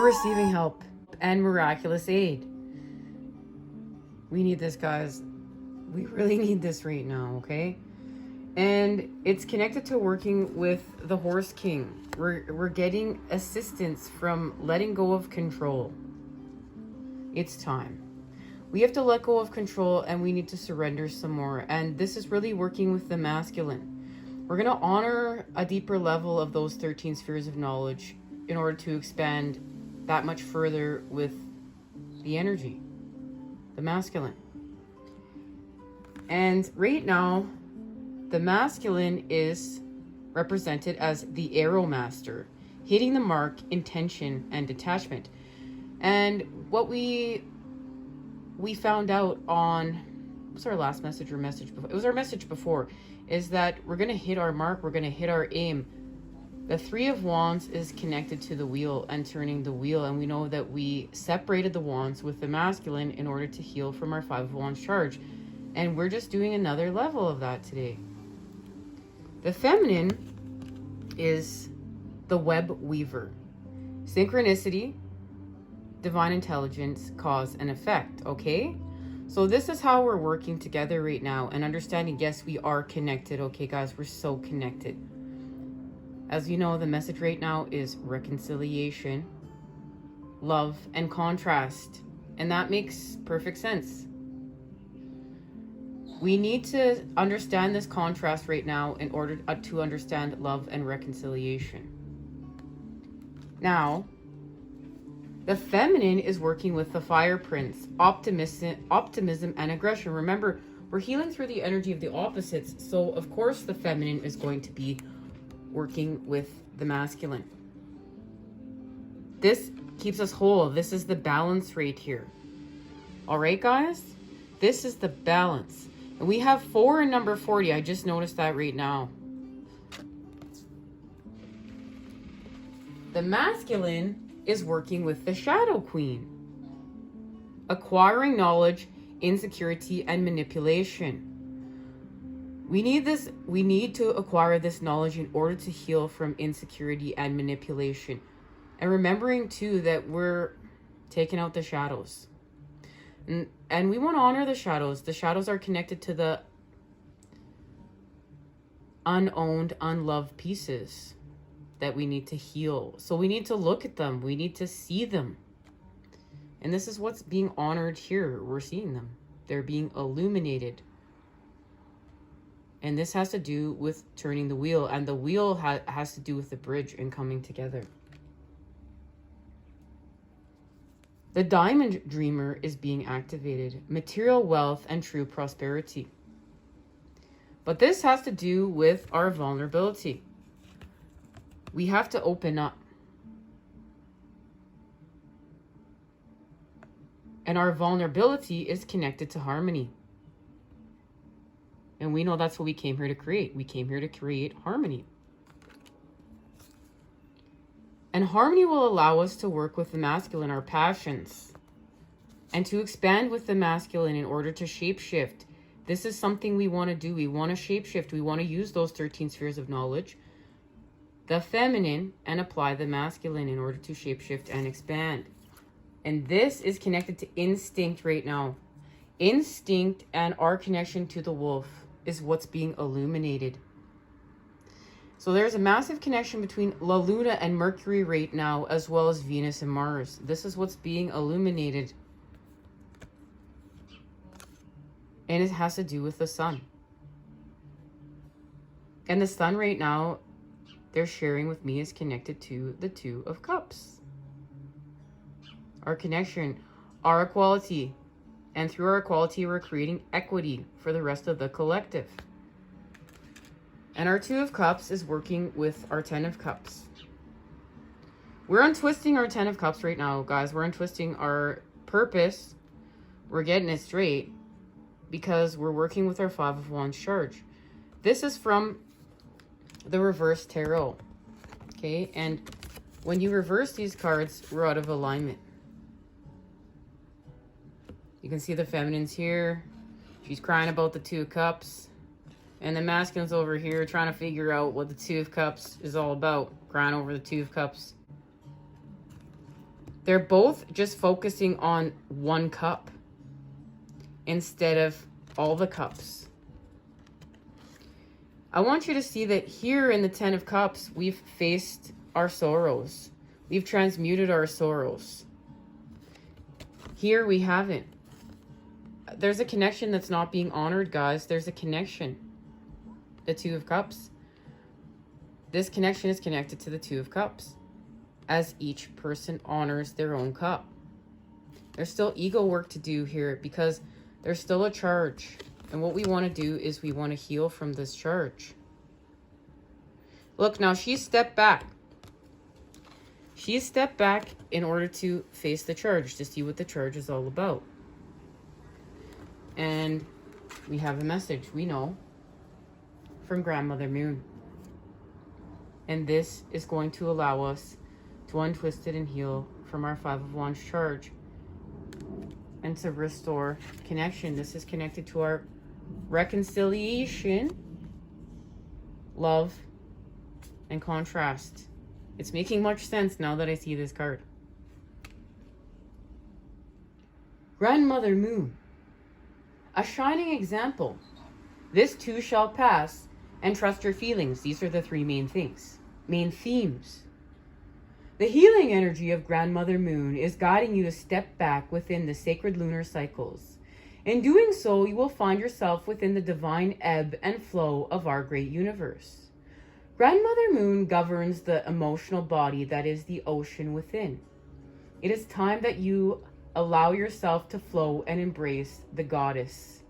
receiving help and miraculous aid. We need this, guys. We really need this right now, okay? And it's connected to working with the Horse King. We're getting assistance from letting go of control. It's time. We have to let go of control and we need to surrender some more. And this is really working with the masculine. We're going to honor a deeper level of those 13 spheres of knowledge in order to expand that much further with the energy, the masculine. And right now, the masculine is represented as the arrow master, hitting the mark, intention, and detachment. And what we found out on, what was our last message or message before? It was our message before, is that we're going to hit our mark, we're going to hit our aim. The Three of Wands is connected to the wheel and turning the wheel. And we know that we separated the wands with the masculine in order to heal from our Five of Wands charge. And we're just doing another level of that today. The feminine is the web weaver. Synchronicity, divine intelligence, cause and effect, okay? So this is how we're working together right now and understanding, yes, we are connected, okay, guys? We're so connected. As you know, the message right now is reconciliation, love, and contrast. And that makes perfect sense. We need to understand this contrast right now in order to understand love and reconciliation. Now, the feminine is working with the fire prince, optimism and aggression. Remember, we're healing through the energy of the opposites. So, of course, the feminine is going to be working with the masculine. This keeps us whole. This is the balance right here. All right, guys? This is the balance. And we have 4 in number 40. I just noticed that right now. The masculine is working with the shadow queen, acquiring knowledge, insecurity, and manipulation. We need to acquire this knowledge in order to heal from insecurity and manipulation. And remembering too that we're taking out the shadows. And we want to honor the shadows. The shadows are connected to the unowned, unloved pieces that we need to heal. So we need to look at them. We need to see them. And this is what's being honored here. We're seeing them. They're being illuminated. And this has to do with turning the wheel. And the wheel has to do with the bridge and coming together. The diamond dreamer is being activated. Material wealth and true prosperity. But this has to do with our vulnerability. We have to open up. And our vulnerability is connected to harmony. And we know that's what we came here to create. We came here to create harmony. And harmony will allow us to work with the masculine, our passions, and to expand with the masculine in order to shapeshift. This is something we want to do. We want to shapeshift. We want to use those 13 spheres of knowledge, the feminine, and apply the masculine in order to shapeshift and expand. And this is connected to instinct right now. Instinct and our connection to the wolf is what's being illuminated. So there's a massive connection between La Luna and Mercury right now, as well as Venus and Mars. This is what's being illuminated. And it has to do with the sun. And the sun right now, they're sharing with me, is connected to the Two of Cups. Our connection, our equality. And through our equality, we're creating equity for the rest of the collective. And our Two of Cups is working with our Ten of Cups. We're untwisting our Ten of Cups right now, guys. We're untwisting our purpose. We're getting it straight because we're working with our Five of Wands charge. This is from the reverse tarot. Okay, and when you reverse these cards, we're out of alignment. You can see the feminine's here. She's crying about the Two of Cups. And the masculine's over here trying to figure out what the Two of Cups is all about. Crying over the Two of Cups. They're both just focusing on one cup instead of all the cups. I want you to see that here in the 10 of Cups, we've faced our sorrows. We've transmuted our sorrows. Here we haven't. There's a connection that's not being honored, guys. There's a connection. The 2 of Cups. This connection is connected to the 2 of Cups, as each person honors their own cup. There's still ego work to do here because there's still a charge. And what we want to do is we want to heal from this charge. Look, now she stepped back. She stepped back in order to face the charge, to see what the charge is all about. And we have a message, we know, from Grandmother Moon. And this is going to allow us to untwist it and heal from our 5 of Wands charge and to restore connection. This is connected to our reconciliation, love, and contrast. It's making much sense now that I see this card. Grandmother Moon, a shining example. This too shall pass, and trust your feelings. These are the 3 main themes. The healing energy of Grandmother Moon is guiding you to step back within the sacred lunar cycles. In doing so, you will find yourself within the divine ebb and flow of our great universe. Grandmother Moon governs the emotional body that is the ocean within. It is time that you allow yourself to flow and embrace the goddess.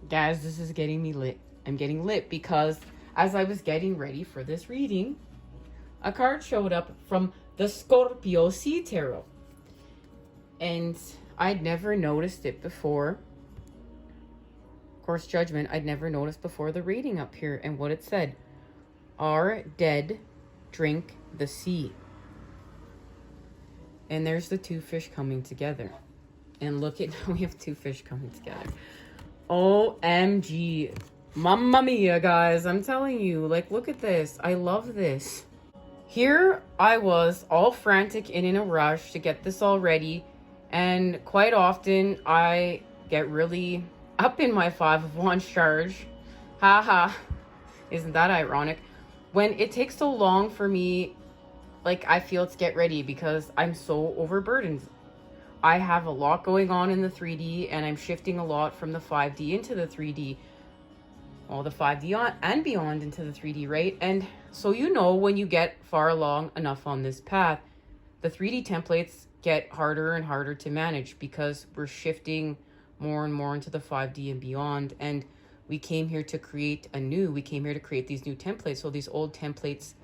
Guys, this is getting me lit. I'm getting lit because as I was getting ready for this reading, a card showed up from the Scorpio Sea Tarot. And I'd never noticed it before. Course Judgment, I'd never noticed before the reading up here. And what it said, our dead drink the sea. And there's the 2 fish coming together. And look at, we have 2 fish coming together. OMG. Mamma mia, guys. I'm telling you, like, look at this. I love this. Here I was all frantic and in a rush to get this all ready. And quite often I get really up in my 5 of Wands charge. Haha. Isn't that ironic? When it takes so long for me, like, I feel to get ready because I'm so overburdened. I have a lot going on in the 3D and I'm shifting a lot from the 5D into the 3D. Well, the 5D on and beyond into the 3D, right? And so, you know, when you get far along enough on this path, the 3D templates get harder and harder to manage because we're shifting more and more into the 5D and beyond. And we came here to create we came here to create these new templates. So these old templates,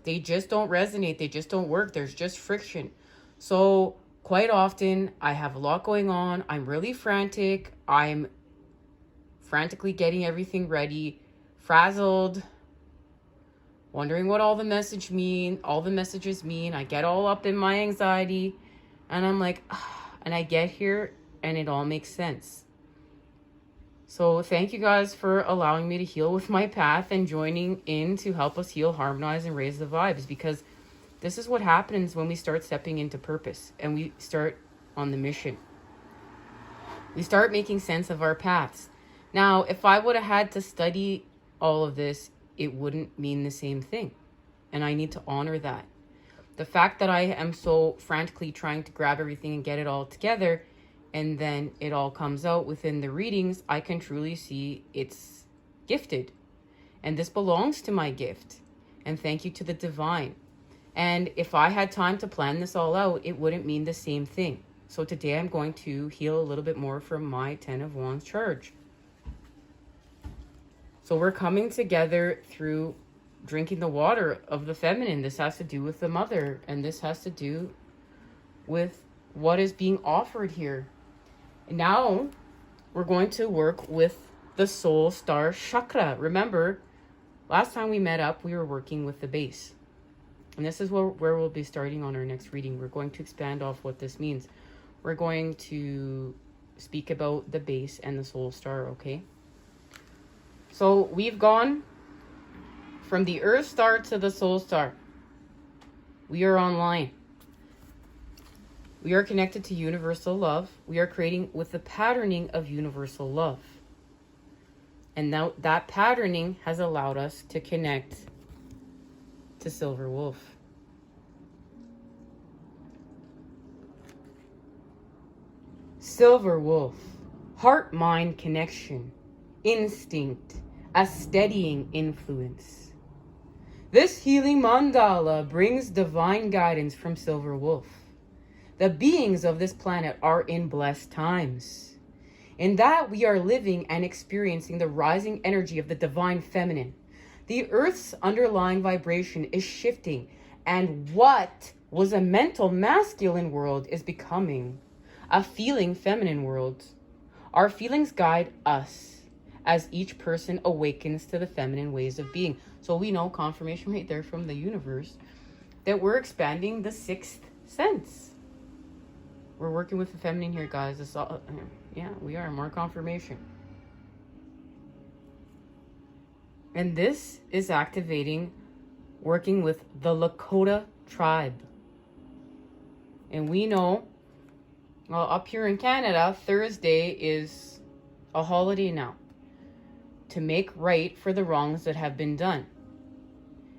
they just don't resonate. They just don't work. There's just friction. So quite often I have a lot going on. I'm really frantic. I'm frantically getting everything ready, frazzled, wondering what all the messages mean. I get all up in my anxiety and I'm like, and I get here and it all makes sense. So thank you guys for allowing me to heal with my path and joining in to help us heal, harmonize, and raise the vibes, because this is what happens when we start stepping into purpose and we start on the mission. We start making sense of our paths. Now, if I would have had to study all of this, it wouldn't mean the same thing. And I need to honor that. The fact that I am so frantically trying to grab everything and get it all together, and then it all comes out within the readings, I can truly see it's gifted. And this belongs to my gift. And thank you to the divine. And if I had time to plan this all out, it wouldn't mean the same thing. So today I'm going to heal a little bit more from my 10 of Wands charge. So we're coming together through drinking the water of the feminine. This has to do with the mother, and this has to do with what is being offered here. And now we're going to work with the soul star chakra. Remember, last time we met up, we were working with the base. And this is where we'll be starting on our next reading. We're going to expand off what this means. We're going to speak about the base and the soul star, okay? So we've gone from the earth star to the soul star. We are online. We are connected to universal love. We are creating with the patterning of universal love. And now that patterning has allowed us to connect to Silver Wolf. Silver Wolf, heart-mind connection, instinct, a steadying influence. This healing mandala brings divine guidance from Silver Wolf. The beings of this planet are in blessed times. In that we are living and experiencing the rising energy of the divine feminine. The Earth's underlying vibration is shifting, and what was a mental masculine world is becoming a feeling feminine world. Our feelings guide us as each person awakens to the feminine ways of being. So we know, confirmation right there from the universe, that we're expanding the sixth sense. We're working with the feminine here, guys. It's all, yeah, we are. More confirmation. And this is activating, working with the Lakota tribe. And we know, well, up here in Canada, Thursday is a holiday now to make right for the wrongs that have been done.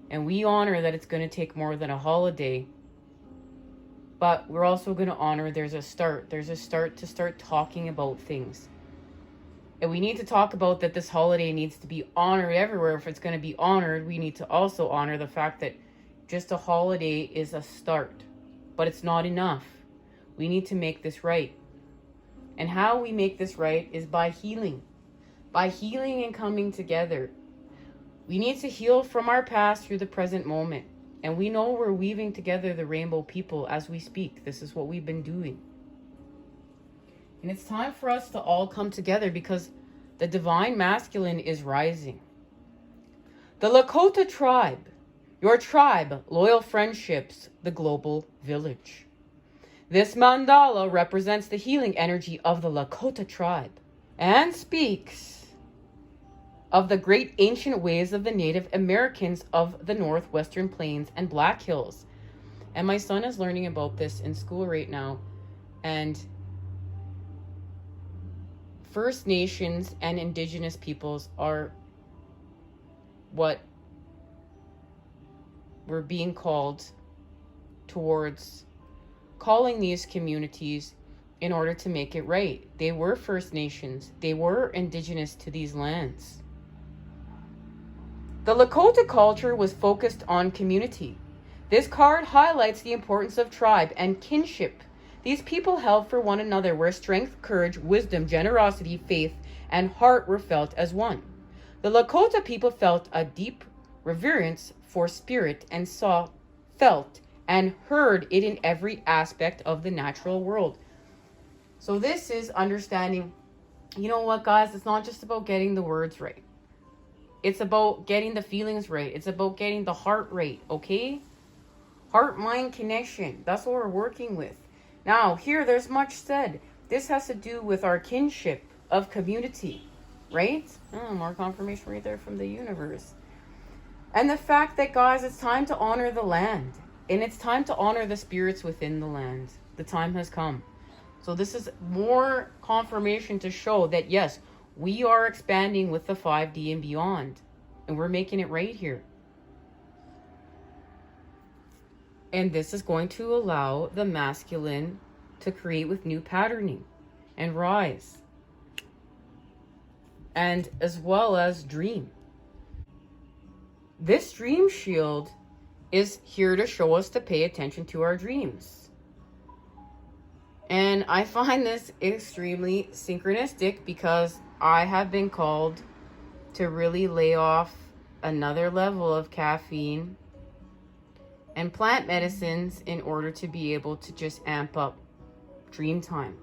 And we honor that it's going to take more than a holiday. But we're also going to honor there's a start. There's a start to start talking about things. And we need to talk about that this holiday needs to be honored everywhere. If it's going to be honored, we need to also honor the fact that just a holiday is a start. But it's not enough. We need to make this right. And how we make this right is by healing. By healing and coming together. We need to heal from our past through the present moment. And we know we're weaving together the rainbow people as we speak. This is what we've been doing. And it's time for us to all come together because the divine masculine is rising. The Lakota tribe, your tribe, loyal friendships, the global village. This mandala represents the healing energy of the Lakota tribe and speaks of the great ancient ways of the Native Americans of the Northwestern Plains and Black Hills. And my son is learning about this in school right now. And First Nations and Indigenous peoples are what we're being called towards, calling these communities in order to make it right. They were First Nations. They were indigenous to these lands. The Lakota culture was focused on community. This card highlights the importance of tribe and kinship. These people held for one another where strength, courage, wisdom, generosity, faith, and heart were felt as one. The Lakota people felt a deep reverence for spirit and felt and heard it in every aspect of the natural world. So this is understanding, you know what, guys, it's not just about getting the words right. It's about getting the feelings right. It's about getting the heart right, okay? Heart-mind connection. That's what we're working with. Now, here, there's much said. This has to do with our kinship of community, right? Oh, more confirmation right there from the universe. And the fact that, guys, it's time to honor the land. And it's time to honor the spirits within the land. The time has come. So this is more confirmation to show that, yes, we are expanding with the 5D and beyond. And we're making it right here. And this is going to allow the masculine to create with new patterning and rise. And as well as dream. This dream shield is here to show us to pay attention to our dreams. And I find this extremely synchronistic because I have been called to really lay off another level of caffeine and plant medicines in order to be able to just amp up dream time.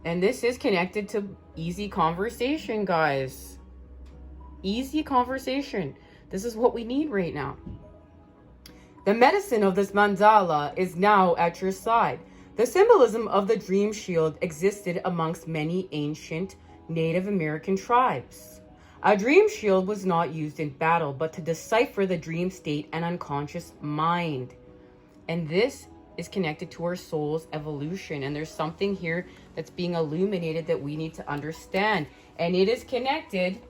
And this is connected to easy conversation, guys. Easy conversation. This is what we need right now. The medicine of this mandala is now at your side. The symbolism of the dream shield existed amongst many ancient Native American tribes. A dream shield was not used in battle, but to decipher the dream state and unconscious mind. And this is connected to our soul's evolution. And there's something here that's being illuminated that we need to understand. And it is connected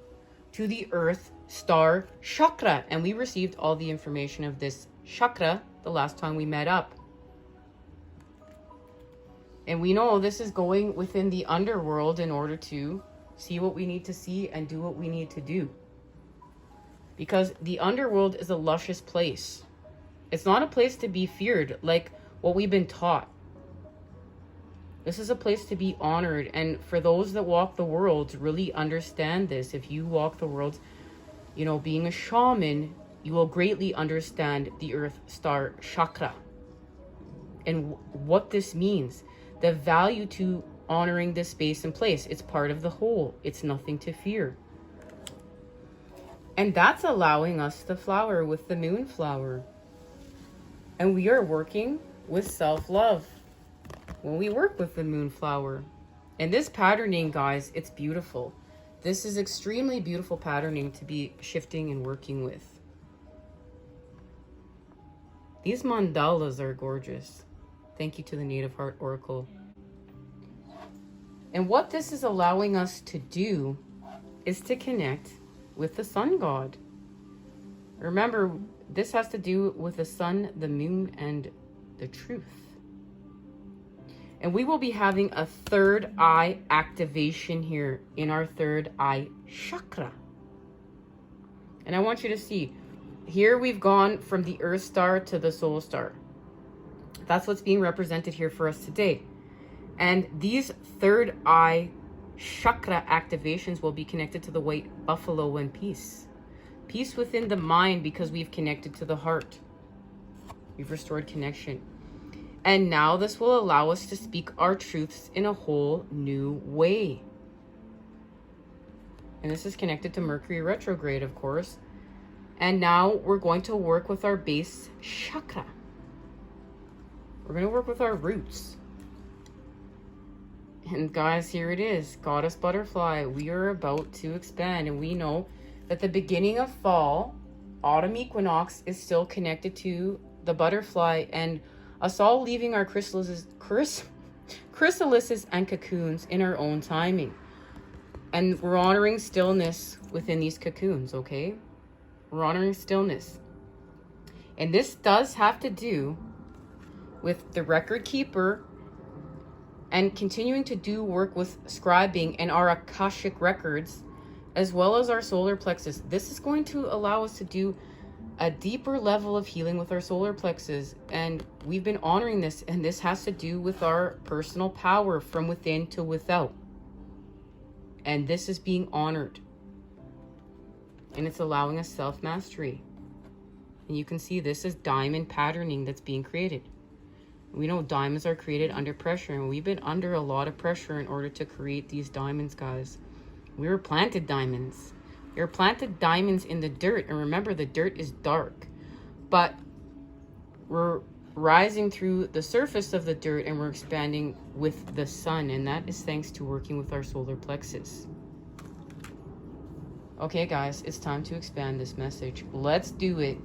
to the Earth Star Chakra. And we received all the information of this chakra the last time we met up. And we know this is going within the underworld in order to see what we need to see and do what we need to do. Because the underworld is a luscious place. It's not a place to be feared like what we've been taught. This is a place to be honored. And for those that walk the world, really understand this. If you walk the world, you know, being a shaman, you will greatly understand the Earth Star Chakra and what this means. The value to honoring this space and place. It's part of the whole. It's nothing to fear. And that's allowing us to flower with the moonflower. And we are working with self-love when we work with the moonflower. And this patterning, guys, it's beautiful. This is extremely beautiful patterning to be shifting and working with. These mandalas are gorgeous. Thank you to the Native Heart Oracle. And what this is allowing us to do is to connect with the sun god. Remember, this has to do with the sun, the moon, and the truth. And we will be having a third eye activation here in our third eye chakra. And I want you to see, here we've gone from the Earth Star to the Soul Star. That's what's being represented here for us today. And these third eye chakra activations will be connected to the white buffalo and peace. Peace within the mind because we've connected to the heart. We've restored connection. And now this will allow us to speak our truths in a whole new way. And this is connected to Mercury Retrograde, of course. And now we're going to work with our base chakra. We're going to work with our roots. And guys, here it is. Goddess Butterfly. We are about to expand. And we know that the beginning of fall, autumn equinox, is still connected to the butterfly. And us all leaving our chrysalises and cocoons in our own timing. And we're honoring stillness within these cocoons, okay? We're honoring stillness. And this does have to do with the record keeper and continuing to do work with scribing and our Akashic records, as well as our solar plexus. This is going to allow us to do a deeper level of healing with our solar plexus. And we've been honoring this, and this has to do with our personal power from within to without. And this is being honored. And it's allowing us self-mastery. And you can see this is diamond patterning that's being created. We know diamonds are created under pressure, and we've been under a lot of pressure in order to create these diamonds, guys. We were planted diamonds. We were planted diamonds in the dirt, and remember, the dirt is dark. But we're rising through the surface of the dirt, and we're expanding with the sun, and that is thanks to working with our solar plexus. Okay, guys, it's time to expand this message. Let's do it.